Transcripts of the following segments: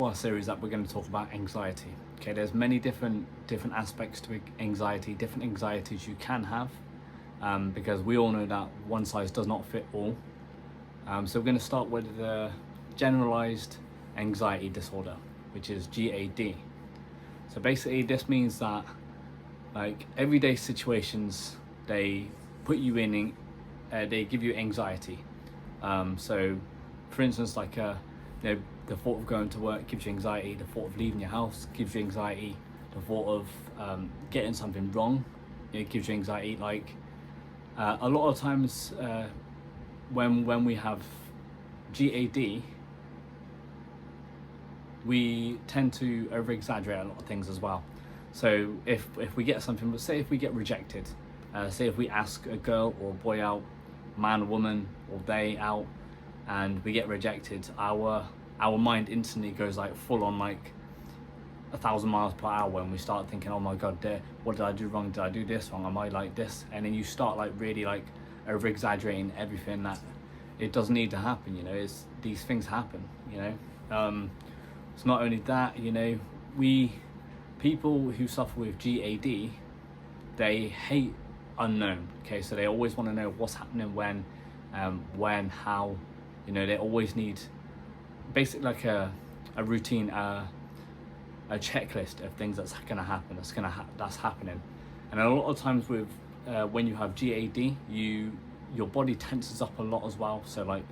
Our series that we're going to talk about anxiety. Okay, there's many different aspects to anxiety, different anxieties you can have, because we all know that one size does not fit all. So we're going to start with the generalized anxiety disorder, which is GAD. So basically, this means that like everyday situations, they put you in, they give you anxiety. So, for instance, like the thought of going to work gives you anxiety. The thought of leaving your house gives you anxiety. The thought of getting something wrong, it gives you anxiety. Like a lot of times, when we have GAD, we tend to over exaggerate a lot of things as well. So if we get something, but say if we get rejected, say if we ask a girl or a boy out, man or woman or they out, and we get rejected, our mind instantly goes like full on like 1,000 miles per hour, and we start thinking, oh my god, what did I do wrong? Did I do this wrong? Am I like this? And then you start like really like over exaggerating everything that it doesn't need to happen. You know, these things happen. You know, it's not only that. You know, people who suffer with GAD, they hate unknown. Okay, so they always want to know what's happening, when, how. You know, they always need basically like a routine, a checklist of things that's going to happen, that's happening. And a lot of times with when you have GAD, your body tenses up a lot as well. So like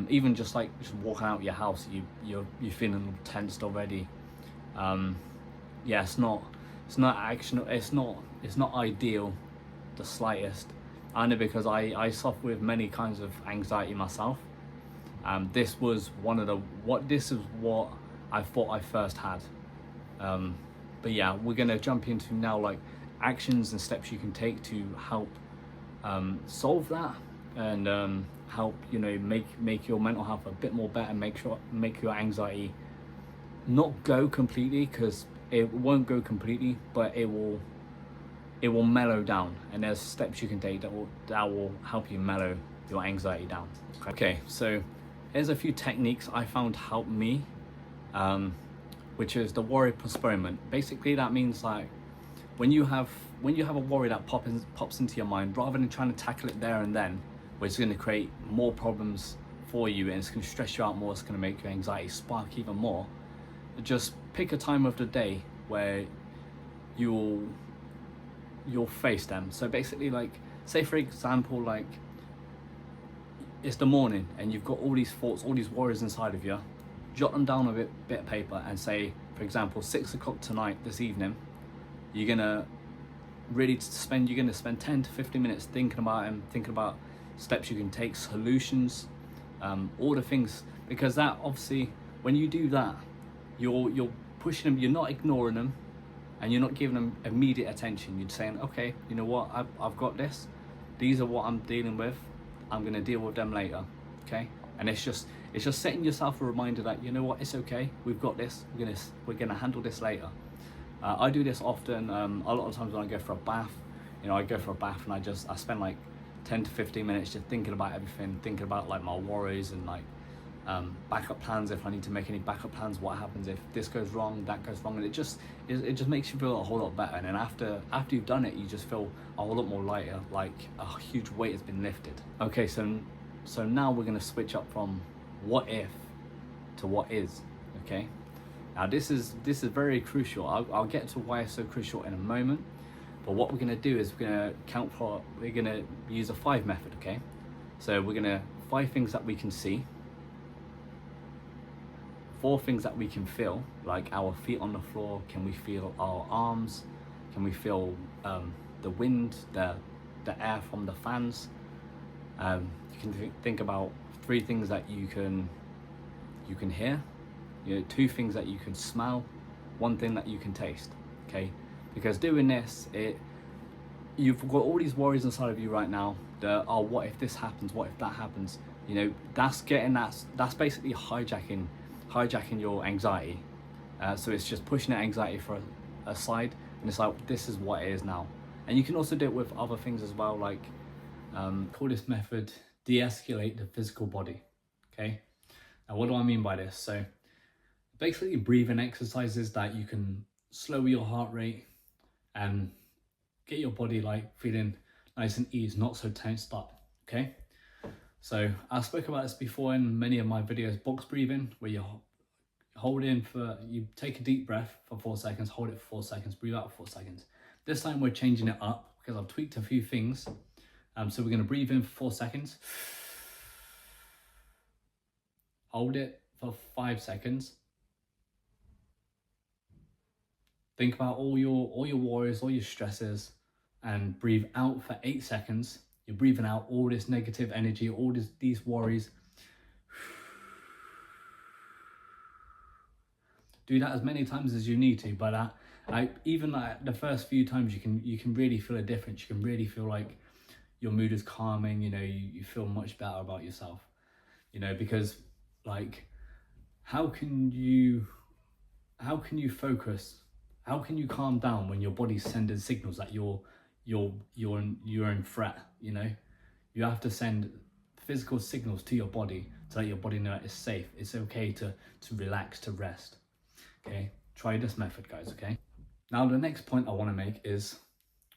even just walking out your house, you're feeling tensed already. Yeah, it's not ideal the slightest. I know, because I suffer with many kinds of anxiety myself. This is what I thought I first had. But yeah, we're gonna jump into now like actions and steps you can take to help solve that, and help, you know, make your mental health a bit more better, make your anxiety not go completely, because it won't go completely, but it will mellow down. And there's steps you can take that will help you mellow your anxiety down. Okay, so here's a few techniques I found help me, which is the worry postponement. Basically, that means like when you have a worry that pops into your mind, rather than trying to tackle it there and then, which is going to create more problems for you and it's going to stress you out more, it's going to make your anxiety spark even more. Just pick a time of the day where you'll face them. So basically, like, say for example, like it's the morning and you've got all these thoughts, all these worries inside of you. Jot them down on a bit of paper and say, for example, 6 o'clock tonight, this evening, you're gonna spend 10 to 15 minutes thinking about them, thinking about steps you can take, solutions, all the things. Because that, obviously, when you do that, you're pushing them, you're not ignoring them, and you're not giving them immediate attention. You're saying, okay, you know what, I've got this, these are what I'm dealing with, I'm gonna deal with them later. Okay, and it's just setting yourself a reminder that, you know what, it's okay, we've got this, we're gonna handle this later. I do this often. A lot of times when I go for a bath, you know, I go for a bath and I spend like 10 to 15 minutes just thinking about everything, thinking about like my worries and like backup plans, if I need to make any backup plans, what happens if this goes wrong, that goes wrong. And it just makes you feel a whole lot better. And then after you've done it, you just feel a whole lot more lighter, like a huge weight has been lifted. Okay, so now we're going to switch up from what if to what is. Okay, now this is very crucial. I'll get to why it's so crucial in a moment. But what we're going to do is we're going to use a 5 method. Okay, so we're going to 5 things that we can see, 4 things that we can feel, like our feet on the floor. Can we feel our arms? Can we feel the wind, the air from the fans? You can think about 3 things that you can hear, you know, 2 things that you can smell, 1 thing that you can taste. Okay, because doing this, you've got all these worries inside of you right now. Oh, what if this happens? What if that happens? You know, that's basically hijacking your anxiety. So it's just pushing that anxiety for aside, and it's like, this is what it is now. And you can also do it with other things as well, like call this method de-escalate the physical body. Okay, now what do I mean by this? So basically breathing exercises that you can slow your heart rate and get your body like feeling nice and easy, not so tensed up. Okay, so I spoke about this before in many of my videos. Box breathing, where you hold in for, you take a deep breath for 4 seconds, hold it for 4 seconds, breathe out for 4 seconds. This time we're changing it up because I've tweaked a few things. So we're going to breathe in for 4 seconds, hold it for 5 seconds, think about all your worries, all your stresses, and breathe out for 8 seconds. You're breathing out all this negative energy, all these worries. Do that as many times as you need to, but even like the first few times you can really feel a difference. You can really feel like your mood is calming, you know, you feel much better about yourself, you know, because like how can you focus, how can you calm down when your body's sending signals that you're in threat? You know, you have to send physical signals to your body to let your body know it's safe, it's okay to relax, to rest. Okay, try this method, guys. Okay, now the next point I want to make is,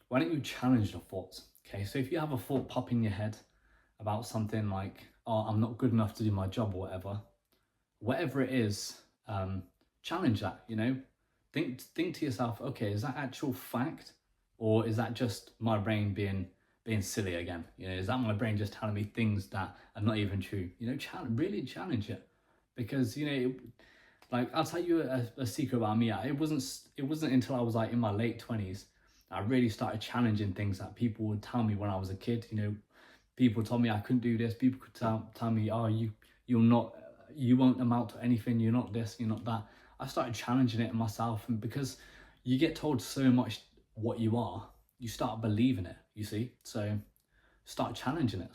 why don't you challenge the thoughts? Okay, so if you have a thought pop in your head about something like, oh, I'm not good enough to do my job or whatever it is, challenge that, you know. Think to yourself, okay, is that actual fact, or is that just my brain being silly again? You know, is that my brain just telling me things that are not even true? You know, really challenge it, because you know, like I'll tell you a secret about me. It wasn't until I was like in my late 20s I really started challenging things that people would tell me when I was a kid. You know, people told me I couldn't do this. People could tell me, oh, you won't amount to anything. You're not this, you're not that. I started challenging it in myself, and because you get told so much what you are, you start believing it, you see. So start challenging it,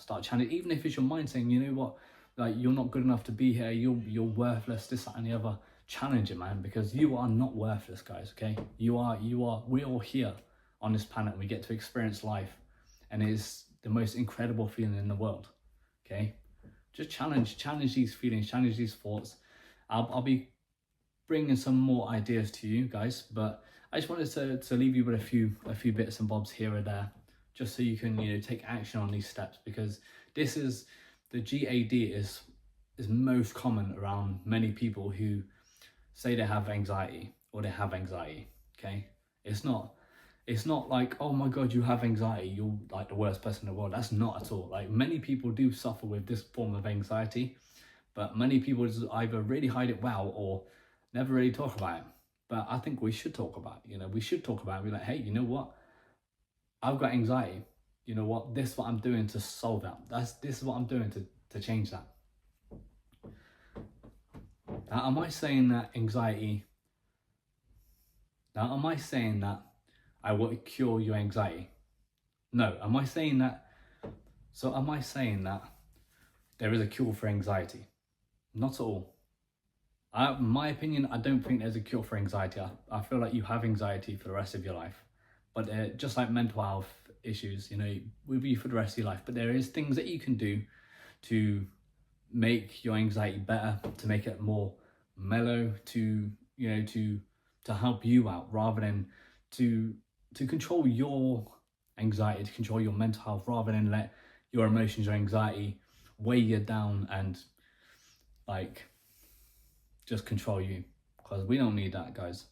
even if it's your mind saying, you know what, like you're not good enough to be here, you're worthless, this, that, and the other. Challenge it, man, because you are not worthless, guys. Okay, we're all here on this planet. We get to experience life, and it is the most incredible feeling in the world. Okay, just challenge these feelings, challenge these thoughts. I'll be bringing some more ideas to you guys, but I just wanted to leave you with a few bits and bobs here and there, just so you can, you know, take action on these steps, because this is the GAD is most common around many people who say they have anxiety or they have anxiety. Okay, it's not like, oh my god, you have anxiety, you're like the worst person in the world. That's not at all. Like, many people do suffer with this form of anxiety, but many people just either really hide it well or never really talk about it. But I think we should talk about it. You know, we should talk about it. Be like, hey, you know what, I've got anxiety. You know what, this is what I'm doing to solve that. This is what I'm doing to change that. Now, am I saying that I want to cure your anxiety? No. Am I saying that there is a cure for anxiety? Not at all. In my opinion, I don't think there's a cure for anxiety. I feel like you have anxiety for the rest of your life. But just like mental health issues, you know, will be for the rest of your life. But there is things that you can do to make your anxiety better, to make it more mellow, to, you know, to help you out, rather than to control your anxiety, to control your mental health, rather than let your emotions or anxiety weigh you down and like just control you, because we don't need that, guys.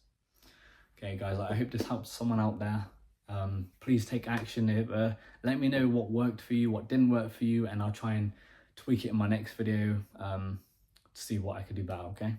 Okay, guys, I hope this helps someone out there. Please take action. Let me know what worked for you, what didn't work for you, and I'll try and tweak it in my next video to see what I could do better. Okay.